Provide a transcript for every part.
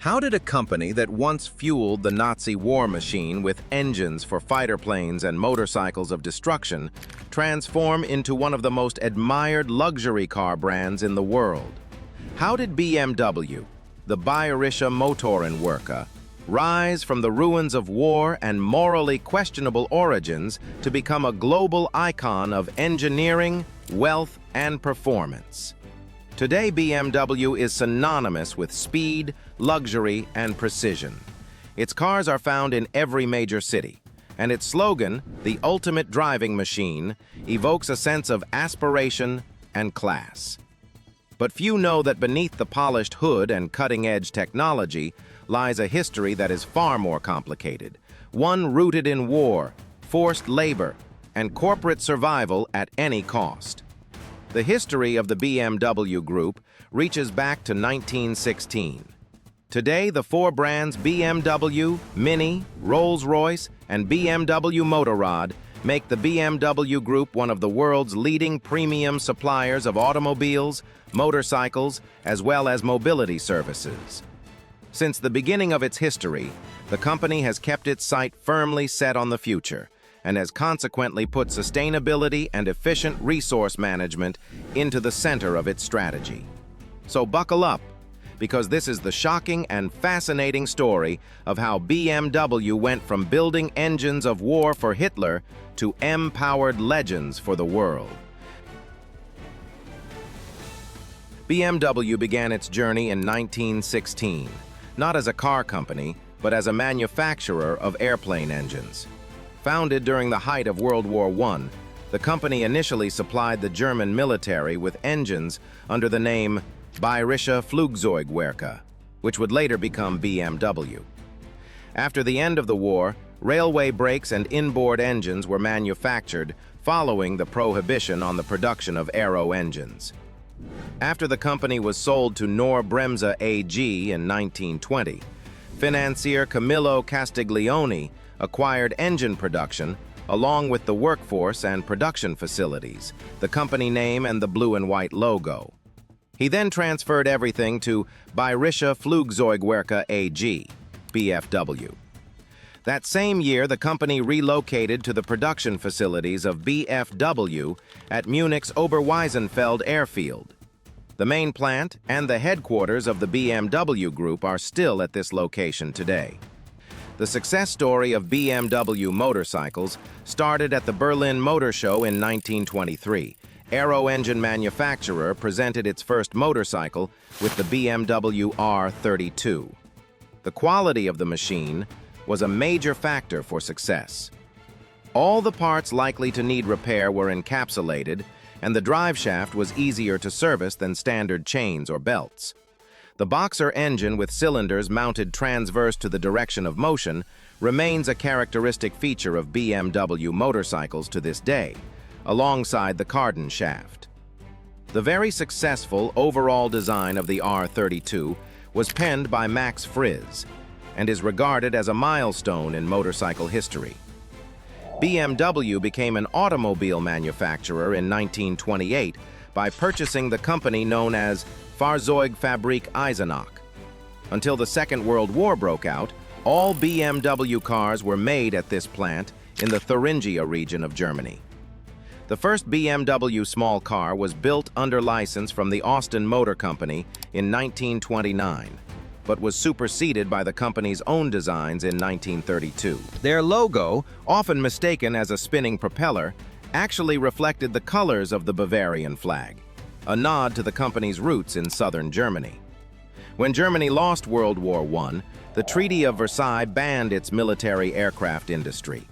How did a company that once fueled the Nazi war machine with engines for fighter planes and motorcycles of destruction transform into one of the most admired luxury car brands in the world? How did BMW, the Bayerische Motorenwerke, rise from the ruins of war and morally questionable origins to become a global icon of engineering, wealth, and performance? Today, BMW is synonymous with speed, luxury, and precision. Its cars are found in every major city, and its slogan, "The Ultimate Driving Machine," evokes a sense of aspiration and class. But few know that beneath the polished hood and cutting-edge technology lies a history that is far more complicated, one rooted in war, forced labor, and corporate survival at any cost. The history of the BMW Group reaches back to 1916. Today, the four brands BMW, Mini, Rolls-Royce, and BMW Motorrad make the BMW Group one of the world's leading premium suppliers of automobiles, motorcycles, as well as mobility services. Since the beginning of its history, the company has kept its sight firmly set on the future, and has consequently put sustainability and efficient resource management into the center of its strategy. So buckle up, because this is the shocking and fascinating story of how BMW went from building engines of war for Hitler to M-powered legends for the world. BMW began its journey in 1916, not as a car company, but as a manufacturer of airplane engines. Founded during the height of World War I, the company initially supplied the German military with engines under the name Bayerische Flugzeugwerke, which would later become BMW. After the end of the war, railway brakes and inboard engines were manufactured following the prohibition on the production of aero engines. After the company was sold to Knorr-Bremse AG in 1920, financier Camillo Castiglione acquired engine production, along with the workforce and production facilities, the company name and the blue and white logo. He then transferred everything to Bayerische Flugzeugwerke AG, BFW. That same year, the company relocated to the production facilities of BFW at Munich's Oberweisenfeld airfield. The main plant and the headquarters of the BMW Group are still at this location today. The success story of BMW motorcycles started at the Berlin Motor Show in 1923. Aero engine manufacturer presented its first motorcycle with the BMW R32. The quality of the machine was a major factor for success. All the parts likely to need repair were encapsulated, and the drive shaft was easier to service than standard chains or belts. The boxer engine with cylinders mounted transverse to the direction of motion remains a characteristic feature of BMW motorcycles to this day, alongside the cardan shaft. The very successful overall design of the R32 was penned by Max Friz and is regarded as a milestone in motorcycle history. BMW became an automobile manufacturer in 1928 by purchasing the company known as Fahrzeugfabrik Eisenach. Until the Second World War broke out, all BMW cars were made at this plant in the Thuringia region of Germany. The first BMW small car was built under license from the Austin Motor Company in 1929, but was superseded by the company's own designs in 1932. Their logo, often mistaken as a spinning propeller, actually reflected the colors of the Bavarian flag, a nod to the company's roots in southern Germany. When Germany lost World War I, the Treaty of Versailles banned its military aircraft industry.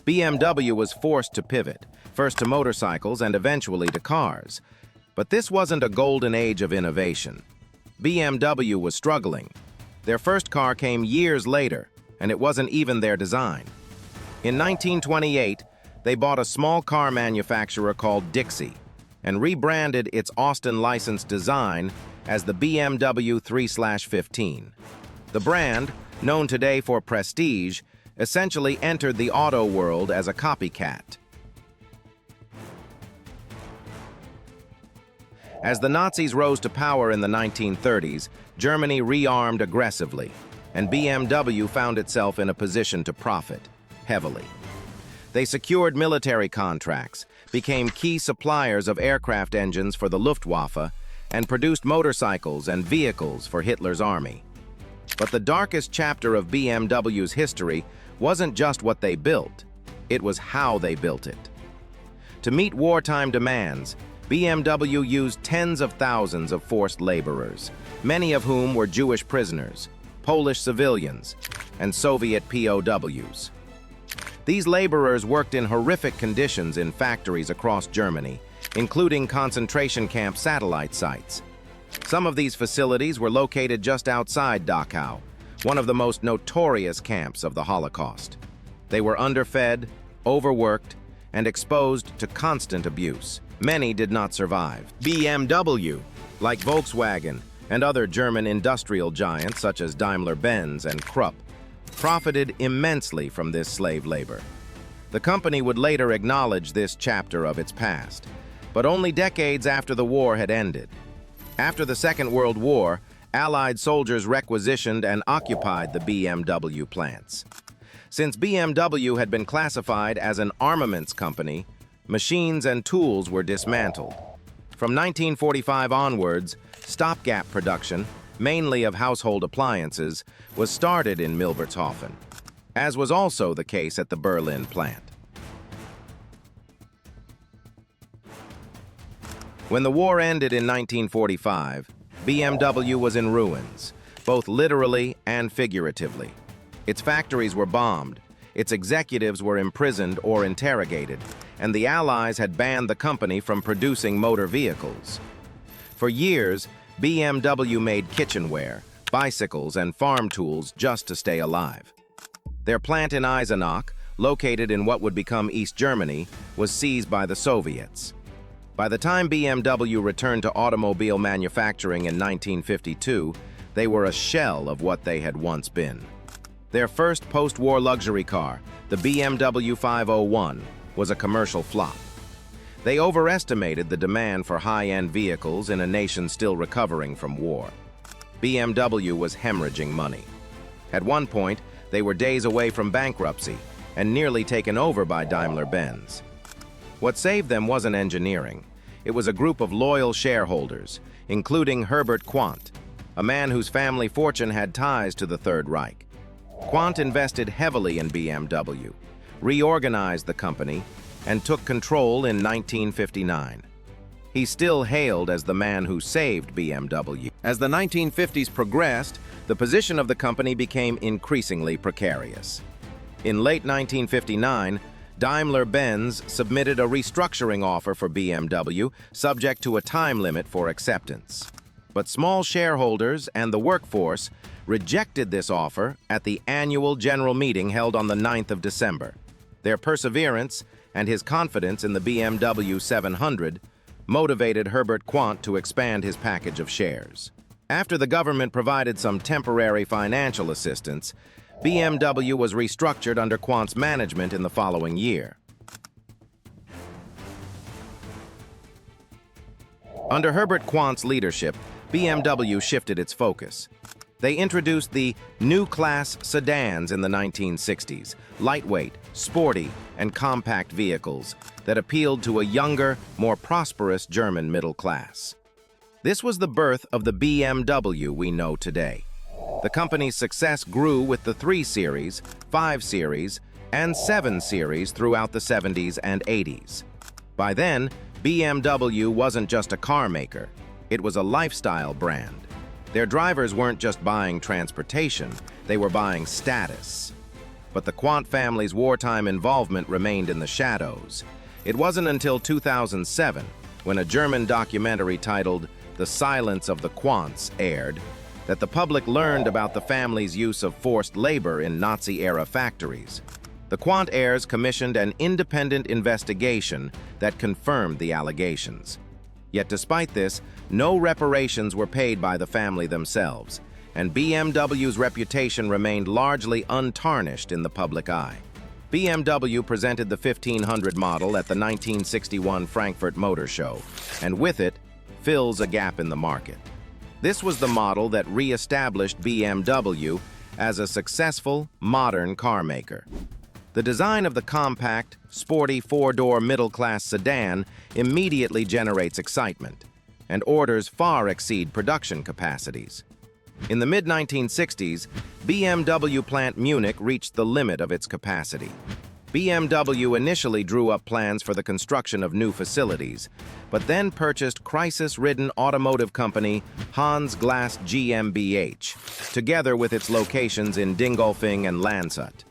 BMW was forced to pivot, first to motorcycles and eventually to cars. But this wasn't a golden age of innovation. BMW was struggling. Their first car came years later, and it wasn't even their design. In 1928, they bought a small car manufacturer called Dixie and rebranded its Austin-licensed design as the BMW 3/15. The brand, known today for prestige, essentially entered the auto world as a copycat. As the Nazis rose to power in the 1930s, Germany rearmed aggressively, and BMW found itself in a position to profit heavily. They secured military contracts, became key suppliers of aircraft engines for the Luftwaffe, and produced motorcycles and vehicles for Hitler's army. But the darkest chapter of BMW's history wasn't just what they built, it was how they built it. To meet wartime demands, BMW used tens of thousands of forced laborers, many of whom were Jewish prisoners, Polish civilians, and Soviet POWs. These laborers worked in horrific conditions in factories across Germany, including concentration camp satellite sites. Some of these facilities were located just outside Dachau, one of the most notorious camps of the Holocaust. They were underfed, overworked, and exposed to constant abuse. Many did not survive. BMW, like Volkswagen and other German industrial giants such as Daimler-Benz and Krupp, profited immensely from this slave labor. The company would later acknowledge this chapter of its past, but only decades after the war had ended. After the Second World War, Allied soldiers requisitioned and occupied the BMW plants. Since BMW had been classified as an armaments company, machines and tools were dismantled. From 1945 onwards, stopgap production, mainly of household appliances, was started in Milbertshofen, as was also the case at the Berlin plant. When the war ended in 1945, BMW was in ruins, both literally and figuratively. Its factories were bombed, its executives were imprisoned or interrogated, and the Allies had banned the company from producing motor vehicles. For years, BMW made kitchenware, bicycles, and farm tools just to stay alive. Their plant in Eisenach, located in what would become East Germany, was seized by the Soviets. By the time BMW returned to automobile manufacturing in 1952, they were a shell of what they had once been. Their first post-war luxury car, the BMW 501, was a commercial flop. They overestimated the demand for high-end vehicles in a nation still recovering from war. BMW was hemorrhaging money. At one point, they were days away from bankruptcy and nearly taken over by Daimler-Benz. What saved them wasn't engineering. It was a group of loyal shareholders, including Herbert Quandt, a man whose family fortune had ties to the Third Reich. Quandt invested heavily in BMW, reorganized the company, and took control in 1959. He's still hailed as the man who saved BMW. As the 1950s progressed, the position of the company became increasingly precarious. In late 1959, Daimler-Benz submitted a restructuring offer for BMW, subject to a time limit for acceptance. But small shareholders and the workforce rejected this offer at the annual general meeting held on the 9th of December. Their perseverance and his confidence in the BMW 700 motivated Herbert Quandt to expand his package of shares. After the government provided some temporary financial assistance, BMW was restructured under Quandt's management in the following year. Under Herbert Quandt's leadership, BMW shifted its focus. They introduced the new class sedans in the 1960s, lightweight, sporty, and compact vehicles that appealed to a younger, more prosperous German middle class. This was the birth of the BMW we know today. The company's success grew with the 3 Series, 5 Series, and 7 Series throughout the 70s and 80s. By then, BMW wasn't just a car maker, it was a lifestyle brand. Their drivers weren't just buying transportation, they were buying status. But the Quandt family's wartime involvement remained in the shadows. It wasn't until 2007, when a German documentary titled The Silence of the Quandts aired, that the public learned about the family's use of forced labor in Nazi-era factories. The Quandt heirs commissioned an independent investigation that confirmed the allegations. Yet despite this, no reparations were paid by the family themselves, and BMW's reputation remained largely untarnished in the public eye. BMW presented the 1500 model at the 1961 Frankfurt Motor Show, and with it, fills a gap in the market. This was the model that re-established BMW as a successful, modern car maker. The design of the compact, sporty four-door middle-class sedan immediately generates excitement, and orders far exceed production capacities. In the mid-1960s, BMW plant Munich reached the limit of its capacity. BMW initially drew up plans for the construction of new facilities, but then purchased crisis-ridden automotive company Hans Glas GmbH, together with its locations in Dingolfing and Landshut.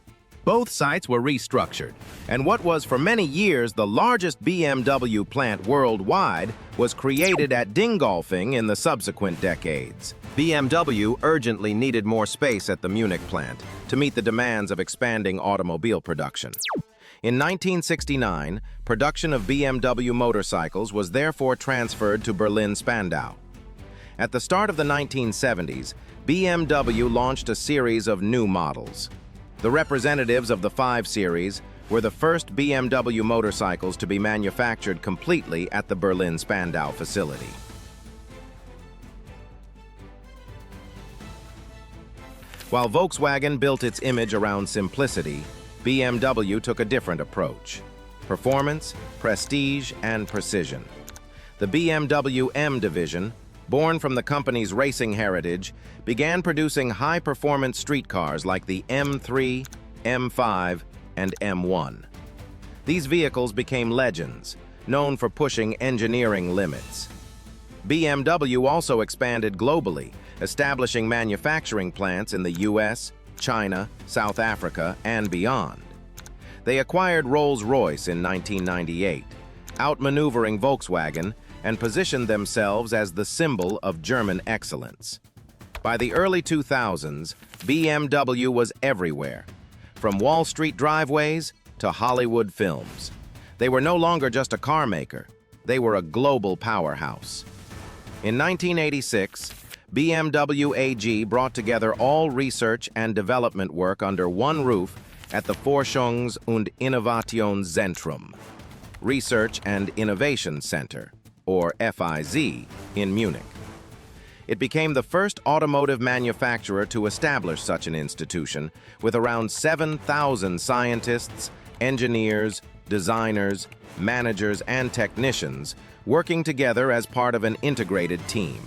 Both sites were restructured, and what was for many years the largest BMW plant worldwide was created at Dingolfing in the subsequent decades. BMW urgently needed more space at the Munich plant to meet the demands of expanding automobile production. In 1969, production of BMW motorcycles was therefore transferred to Berlin-Spandau. At the start of the 1970s, BMW launched a series of new models. The representatives of the 5 Series were the first BMW motorcycles to be manufactured completely at the Berlin-Spandau facility. While Volkswagen built its image around simplicity, BMW took a different approach: performance, prestige, and precision. The BMW M division, born from the company's racing heritage, began producing high-performance street cars like the M3, M5, and M1. These vehicles became legends, known for pushing engineering limits. BMW also expanded globally, establishing manufacturing plants in the US, China, South Africa, and beyond. They acquired Rolls-Royce in 1998, outmaneuvering Volkswagen, and positioned themselves as the symbol of German excellence. By the early 2000s, BMW was everywhere, from Wall Street driveways to Hollywood films. They were no longer just a car maker, they were a global powerhouse. In 1986, BMW AG brought together all research and development work under one roof at the Forschungs- und Innovationszentrum, Research and Innovation Center, or FIZ, in Munich. It became the first automotive manufacturer to establish such an institution, with around 7,000 scientists, engineers, designers, managers, and technicians working together as part of an integrated team.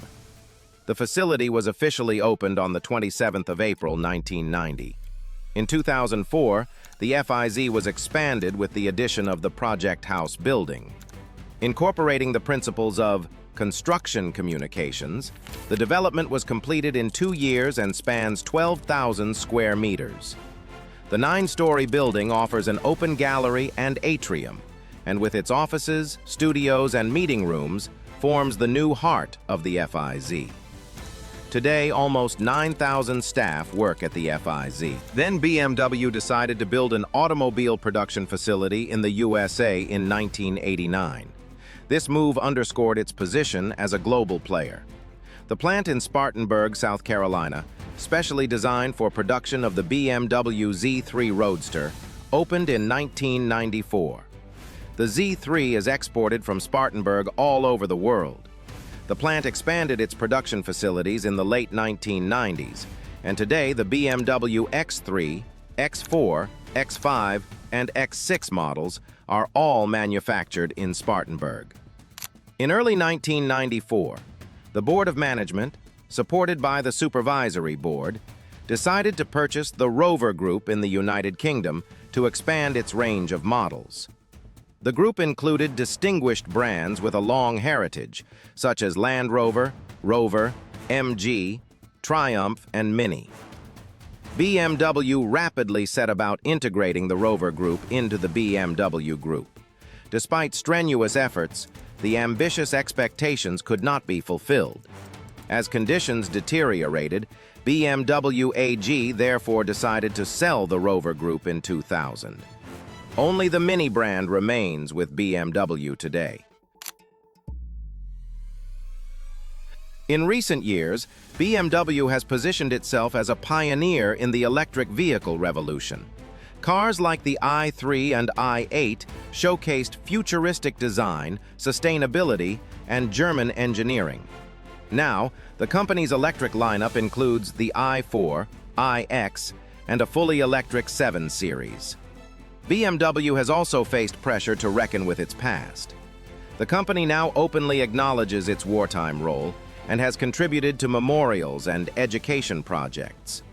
The facility was officially opened on the 27th of April, 1990. In 2004, the FIZ was expanded with the addition of the Project House building. Incorporating the principles of construction communications, the development was completed in 2 years and spans 12,000 square meters. The 9-story building offers an open gallery and atrium, and with its offices, studios, and meeting rooms, forms the new heart of the FIZ. Today, almost 9,000 staff work at the FIZ. Then BMW decided to build an automobile production facility in the USA in 1989. This move underscored its position as a global player. The plant in Spartanburg, South Carolina, specially designed for production of the BMW Z3 Roadster, opened in 1994. The Z3 is exported from Spartanburg all over the world. The plant expanded its production facilities in the late 1990s, and today the BMW X3, X4, X5, and X6 models are all manufactured in Spartanburg. In early 1994, the Board of Management, supported by the Supervisory Board, decided to purchase the Rover Group in the United Kingdom to expand its range of models. The group included distinguished brands with a long heritage, such as Land Rover, Rover, MG, Triumph, and Mini. BMW rapidly set about integrating the Rover Group into the BMW Group. Despite strenuous efforts, the ambitious expectations could not be fulfilled. As conditions deteriorated, BMW AG therefore decided to sell the Rover Group in 2000. Only the Mini brand remains with BMW today. In recent years, BMW has positioned itself as a pioneer in the electric vehicle revolution. Cars like the i3 and i8 showcased futuristic design, sustainability, and German engineering. Now, the company's electric lineup includes the i4, iX, and a fully electric 7 Series. BMW has also faced pressure to reckon with its past. The company now openly acknowledges its wartime role and has contributed to memorials and education projects.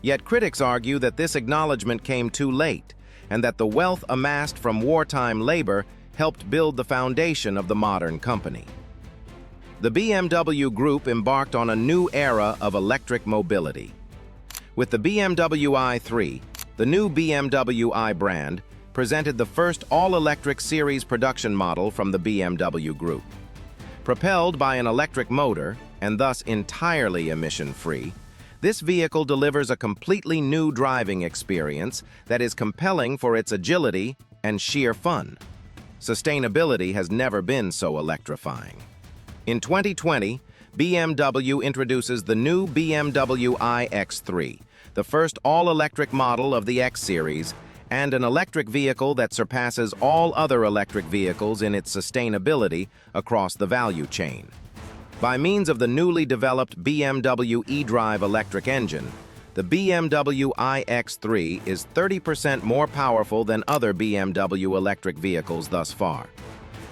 Yet critics argue that this acknowledgement came too late and that the wealth amassed from wartime labor helped build the foundation of the modern company. The BMW Group embarked on a new era of electric mobility. With the BMW i3, the new BMW i brand presented the first all-electric series production model from the BMW Group. Propelled by an electric motor, and thus entirely emission-free, this vehicle delivers a completely new driving experience that is compelling for its agility and sheer fun. Sustainability has never been so electrifying. In 2020, BMW introduces the new BMW iX3, the first all-electric model of the X Series, and an electric vehicle that surpasses all other electric vehicles in its sustainability across the value chain. By means of the newly developed BMW eDrive electric engine, the BMW iX3 is 30% more powerful than other BMW electric vehicles thus far.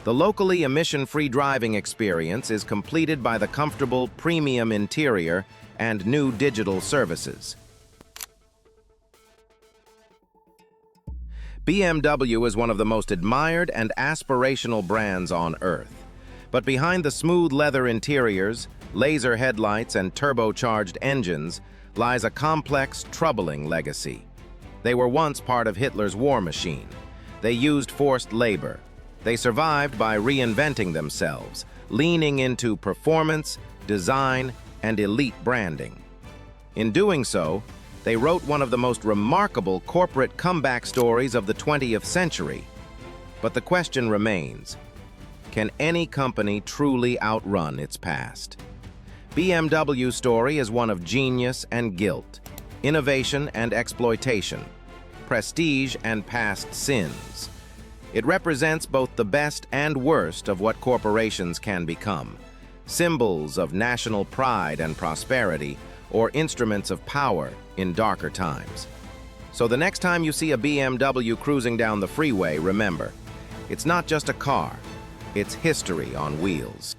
The locally emission-free driving experience is completed by the comfortable premium interior and new digital services. BMW is one of the most admired and aspirational brands on Earth. But behind the smooth leather interiors, laser headlights, and turbocharged engines lies a complex, troubling legacy. They were once part of Hitler's war machine. They used forced labor. They survived by reinventing themselves, leaning into performance, design, and elite branding. In doing so, they wrote one of the most remarkable corporate comeback stories of the 20th century. But the question remains, can any company truly outrun its past? BMW's story is one of genius and guilt, innovation and exploitation, prestige and past sins. It represents both the best and worst of what corporations can become, symbols of national pride and prosperity, or instruments of power in darker times. So the next time you see a BMW cruising down the freeway, remember, it's not just a car, it's history on wheels.